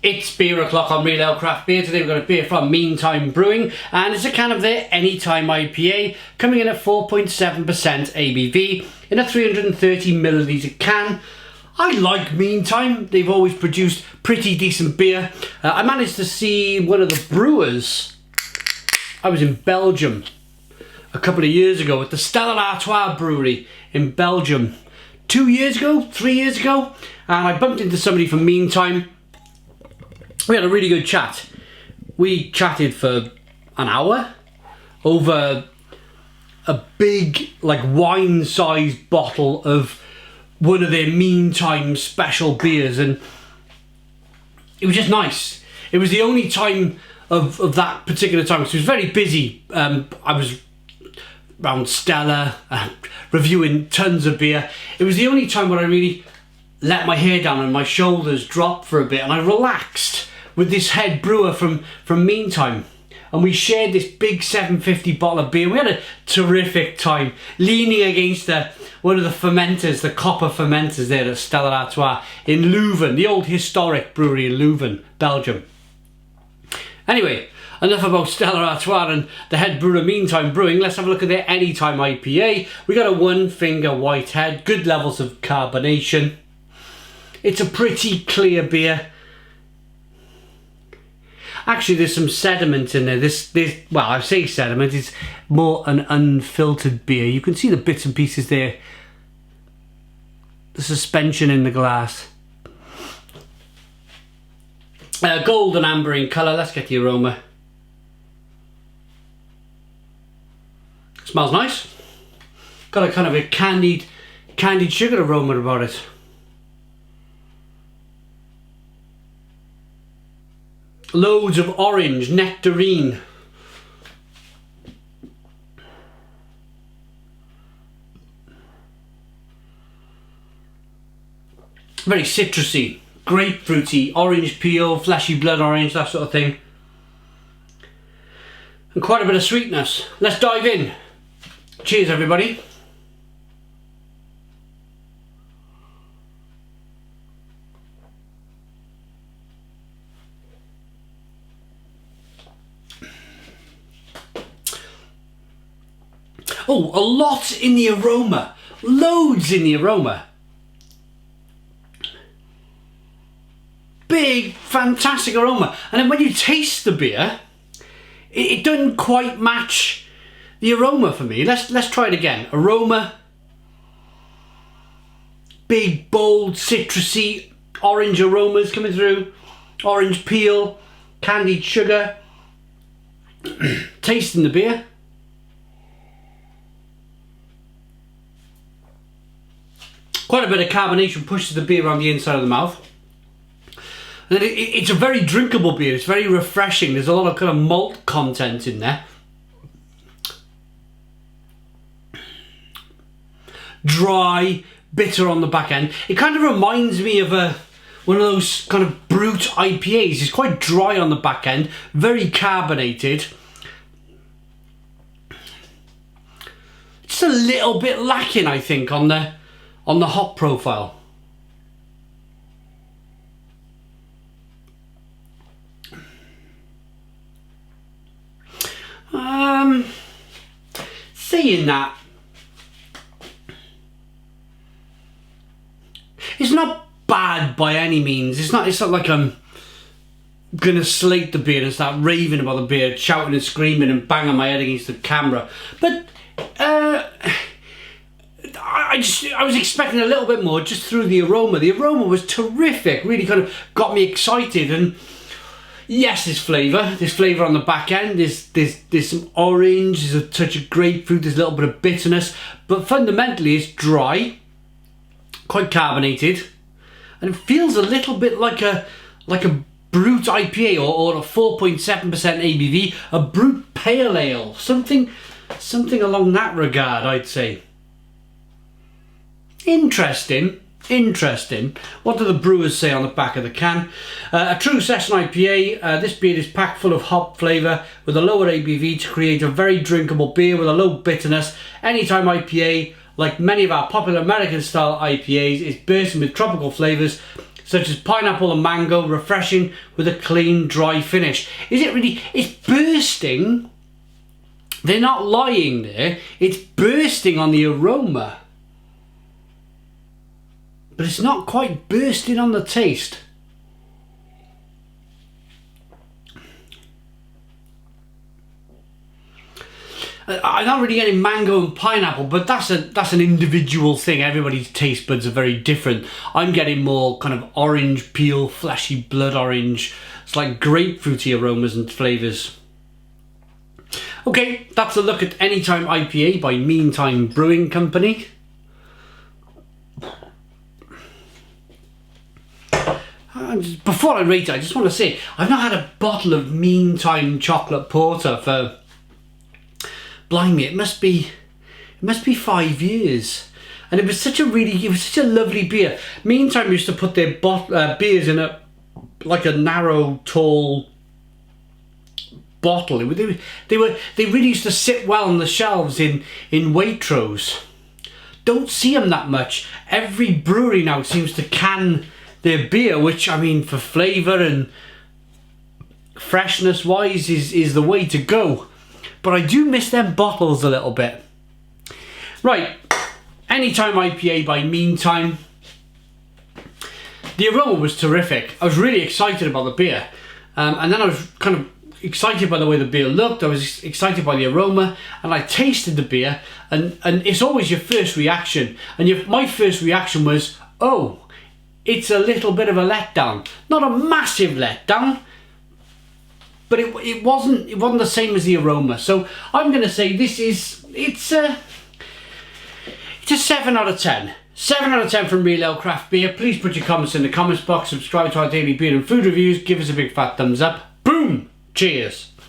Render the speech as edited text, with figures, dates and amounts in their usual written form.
It's beer o'clock on Real Ale Craft Beer. Today we've got a beer from Meantime Brewing, and it's a can of their Anytime IPA, coming in at 4.7% ABV in a 330ml can. I like Meantime. They've always produced pretty decent beer. I managed to see one of the brewers. I was in Belgium a couple of years ago at the Stella Artois brewery in Belgium. 2 years ago, 3 years ago, and I bumped into somebody from Meantime. We had a really good chat. We chatted for an hour over a big, like, wine-sized bottle of one of their Meantime special beers, and it was just nice. It was the only time of that particular time, because it was very busy. I was around Stella, reviewing tons of beer. It was the only time where I really let my hair down and my shoulders drop for a bit, and I relaxed with this head brewer from Meantime, and we shared this big 750 bottle of beer. We had a terrific time leaning against one of the fermenters, the copper fermenters there at Stella Artois in Leuven, the old historic brewery in Leuven, Belgium. Anyway, enough about Stella Artois and the head brewer Meantime Brewing. Let's have a look at their Anytime IPA. We got a one finger white head, good levels of carbonation. It's a pretty clear beer. Actually, there's some sediment in there. Well, I say sediment, it's more an unfiltered beer. You can see the bits and pieces there. The suspension in the glass. Golden amber in colour. Let's get the aroma. Smells nice. Got a kind of a candied sugar aroma about it. Loads of orange, nectarine. Very citrusy, grapefruity, orange peel, fleshy blood orange, that sort of thing. And quite a bit of sweetness. Let's dive in. Cheers, everybody. Oh, a lot in the aroma. Loads in the aroma. Big, fantastic aroma. And then when you taste the beer, it doesn't quite match the aroma for me. Let's try it again. Aroma. Big, bold, citrusy, orange aromas coming through. Orange peel, candied sugar. Tasting the beer. Quite a bit of carbonation pushes the beer around the inside of the mouth. And it's a very drinkable beer. It's very refreshing. There's a lot of kind of malt content in there. Dry, bitter on the back end. It kind of reminds me of one of those kind of brute IPAs. It's quite dry on the back end, very carbonated. Just a little bit lacking, I think, on the hop profile. Saying that, it's not bad by any means. It's not like I'm gonna slate the beer and start raving about the beer, shouting and screaming and banging my head against the camera. But I was expecting a little bit more just through the aroma. The aroma was terrific, really kind of got me excited. And yes, there's flavour on the back end. There's some orange, there's a touch of grapefruit, there's a little bit of bitterness, but fundamentally it's dry, quite carbonated, and it feels a little bit like a brute IPA or a 4.7% ABV, a brute pale ale, something along that regard, I'd say. Interesting. What do the brewers say on the back of the can? A true session IPA. This beer is packed full of hop flavour with a lower ABV to create a very drinkable beer with a low bitterness. Anytime IPA, like many of our popular American style IPAs, is bursting with tropical flavours such as pineapple and mango, refreshing with a clean, dry finish. Is it really? It's bursting. They're not lying there. It's bursting on the aroma. But it's not quite bursting on the taste. I'm not really getting mango and pineapple, but that's an individual thing. Everybody's taste buds are very different. I'm getting more kind of orange peel, fleshy blood orange. It's like grapefruity aromas and flavours. Okay, that's a look at Anytime IPA by Meantime Brewing Company. Before I rate it, I just want to say I've not had a bottle of Meantime chocolate porter for, blimey, it must be 5 years, and it was such a lovely beer. Meantime used to put their beers in a narrow, tall bottle. They really used to sit well on the shelves in Waitrose. Don't see them that much. Every brewery now seems to can their beer, which, I mean, for flavour and freshness wise is the way to go. But I do miss them bottles a little bit. Right, Anytime IPA by Meantime. The aroma was terrific. I was really excited about the beer. And then I was kind of excited by the way the beer looked. I was excited by the aroma. And I tasted the beer. And it's always your first reaction. And my first reaction was, oh, it's a little bit of a letdown. Not a massive letdown, but it wasn't the same as the aroma. So I'm going to say it's a 7 out of 10. 7 out of 10 from Real Ale Craft Beer. Please put your comments in the comments box. Subscribe to our daily beer and food reviews. Give us a big fat thumbs up. Boom! Cheers!